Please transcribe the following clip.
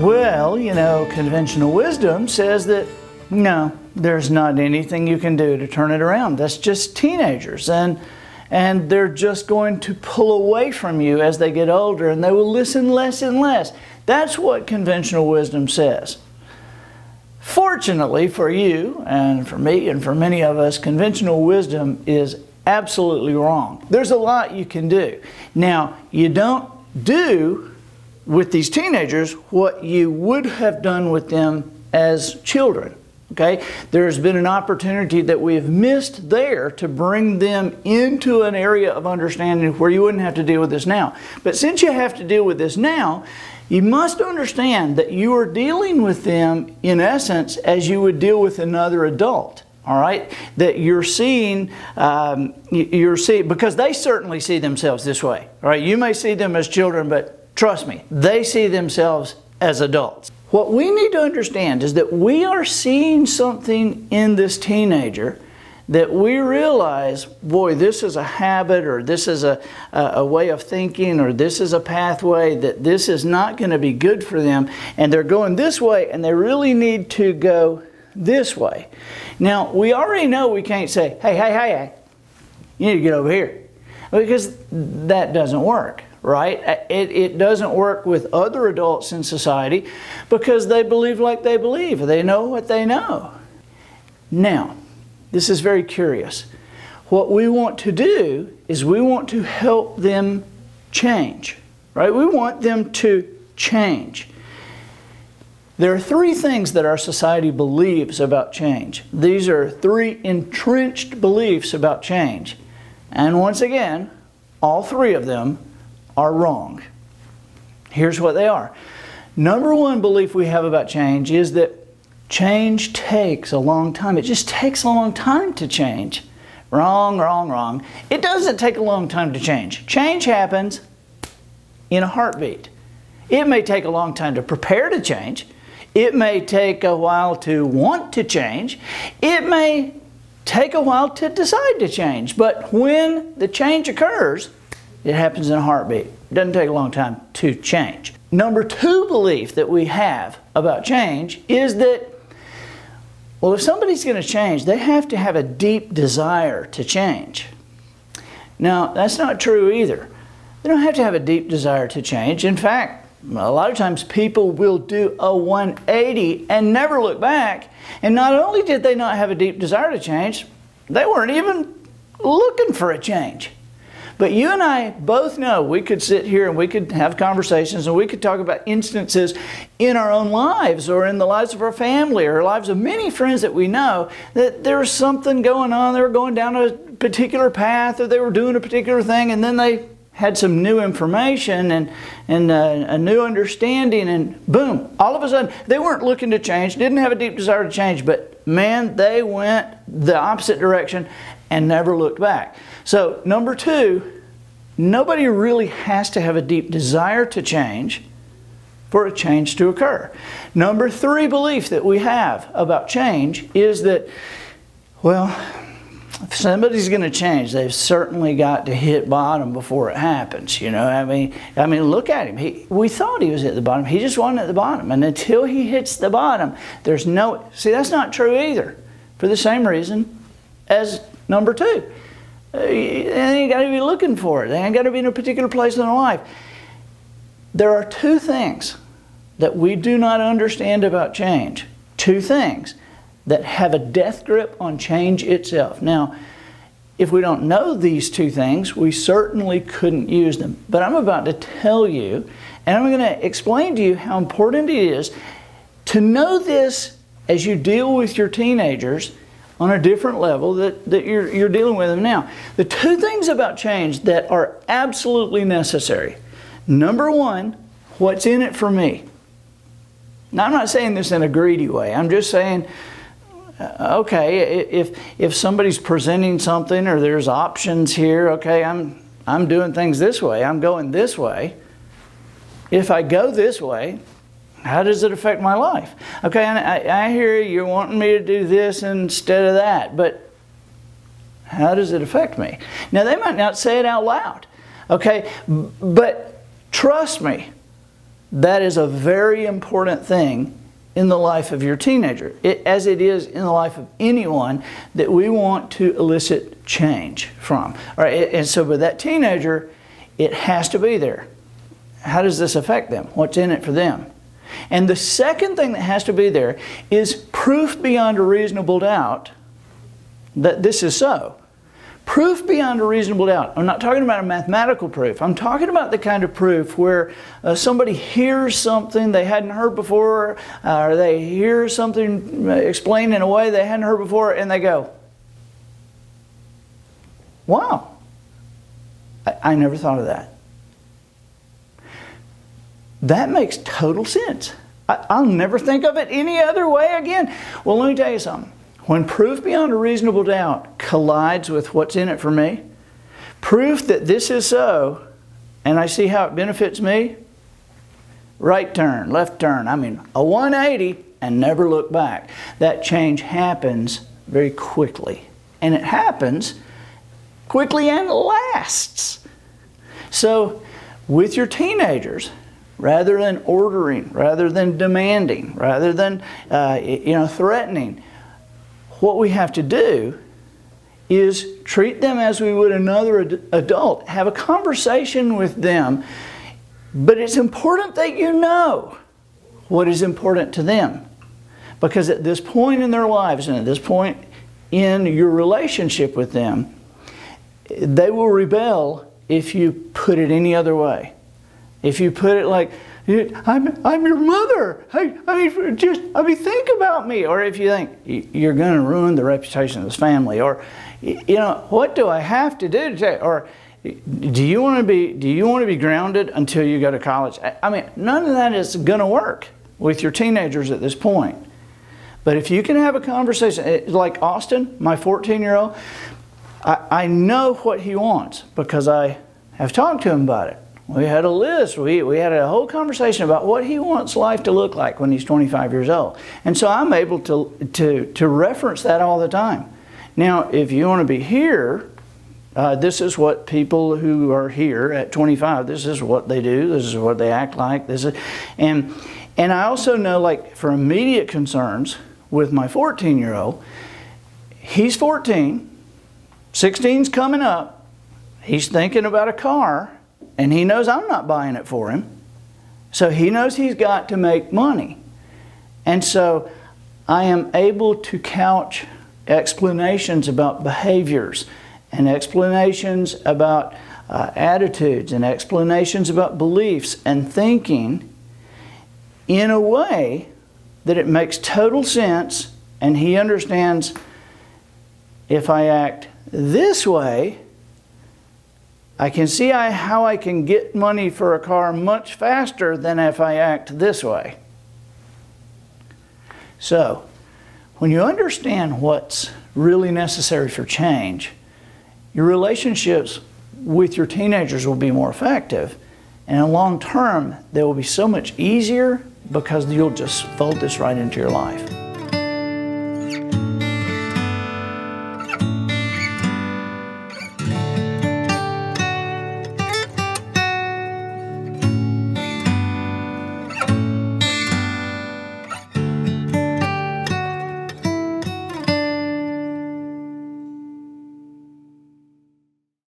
Well, you know, conventional wisdom says that no, there's not anything you can do to turn it around. That's just teenagers, and they're just going to pull away from you as they get older, and they will listen less and less. That's what conventional wisdom says. Fortunately for you and for me and for many of us, conventional wisdom is absolutely wrong. There's a lot you can do. Now, you don't do with these teenagers what you would have done with them as children. Okay? There's been an opportunity that we have missed there to bring them into an area of understanding where you wouldn't have to deal with this now. But since you have to deal with this now, you must understand that you are dealing with them in essence as you would deal with another adult. All right? That you're seeing, because they certainly see themselves this way. All right? You may see them as children, but trust me, they see themselves as adults. What we need to understand is that we are seeing something in this teenager that we realize, boy, this is a habit, or this is a way of thinking, or this is a pathway, that this is not going to be good for them, and they're going this way, and they really need to go this way. Now, we already know we can't say, hey, you need to get over here, because that doesn't work. Right? It doesn't work with other adults in society because they believe like they believe. They know what they know. Now, this is very curious. What we want to do is we want to help them change. Right? We want them to change. There are three things that our society believes about change. These are three entrenched beliefs about change. And once again, all three of them are wrong. Here's what they are. Number one belief we have about change is that change takes a long time. It just takes a long time to change. Wrong, wrong, wrong. It doesn't take a long time to change. Change happens in a heartbeat. It may take a long time to prepare to change. It may take a while to want to change. It may take a while to decide to change. But when the change occurs, it happens in a heartbeat. It doesn't take a long time to change. Number two belief that we have about change is that, well, if somebody's going to change, they have to have a deep desire to change. Now, that's not true either. They don't have to have a deep desire to change. In fact, a lot of times people will do a 180 and never look back. And not only did they not have a deep desire to change, they weren't even looking for a change. But you and I both know we could sit here and we could have conversations and we could talk about instances in our own lives or in the lives of our family or lives of many friends that we know that there was something going on. They were going down a particular path or they were doing a particular thing, and then they had some new information and a new understanding, and boom, all of a sudden they weren't looking to change, didn't have a deep desire to change, but man, they went the opposite direction and never looked back. So number two, nobody really has to have a deep desire to change for a change to occur. Number three belief that we have about change is that, well, if somebody's going to change, they've certainly got to hit bottom before it happens. You know, I mean, look at him. We thought he was at the bottom. He just wasn't at the bottom. And until he hits the bottom, there's no... See, that's not true either. For the same reason as number two. They ain't got to be looking for it. They ain't got to be in a particular place in their life. There are two things that we do not understand about change. Two things that have a death grip on change itself. Now, if we don't know these two things, we certainly couldn't use them. But I'm about to tell you, and I'm going to explain to you how important it is to know this as you deal with your teenagers on a different level that you're dealing with them now. The two things about change that are absolutely necessary. Number one, what's in it for me? Now, I'm not saying this in a greedy way. I'm just saying, okay, if somebody's presenting something or there's options here, okay, I'm doing things this way, I'm going this way. If I go this way, how does it affect my life? Okay, and I hear you're wanting me to do this instead of that, but how does it affect me? Now, they might not say it out loud, okay, but trust me, That is a very important thing in the life of your teenager, as it is in the life of anyone that we want to elicit change from. All right, and so with that teenager, it has to be there. How does this affect them? What's in it for them? And the second thing that has to be there is proof beyond a reasonable doubt that this is so. Proof beyond a reasonable doubt. I'm not talking about a mathematical proof. I'm talking about the kind of proof where somebody hears something they hadn't heard before, or they hear something explained in a way they hadn't heard before, and they go, wow, I never thought of that. That makes total sense. I'll never think of it any other way again. Well, let me tell you something. When proof beyond a reasonable doubt collides with what's in it for me, proof that this is so, and I see how it benefits me, right turn, left turn, I mean a 180 and never look back. That change happens very quickly. And it happens quickly and lasts. So with your teenagers, rather than ordering, rather than demanding, rather than threatening, what we have to do is treat them as we would another adult. Have a conversation with them. But it's important that you know what is important to them. Because at this point in their lives and at this point in your relationship with them, they will rebel if you put it any other way. If you put it like, I'm your mother. Think about me. Or if you think you're going to ruin the reputation of this family, or what do I have to do today? Or do you want to be grounded until you go to college? I mean, none of that is going to work with your teenagers at this point. But if you can have a conversation, like Austin, my 14-year-old, I know what he wants because I have talked to him about it. We had a list. We had a whole conversation about what he wants life to look like when he's 25 years old. And so I'm able to reference that all the time. Now, if you want to be here, this is what people who are here at 25, this is what they do. This is what they act like. And I also know, like, for immediate concerns with my 14-year-old, he's 14, 16's coming up, he's thinking about a car, and he knows I'm not buying it for him. So he knows he's got to make money. And so I am able to couch explanations about behaviors and explanations about attitudes and explanations about beliefs and thinking in a way that it makes total sense, and he understands if I act this way, I can see how I can get money for a car much faster than if I act this way. So, when you understand what's really necessary for change, your relationships with your teenagers will be more effective, and in long term, they will be so much easier because you'll just fold this right into your life.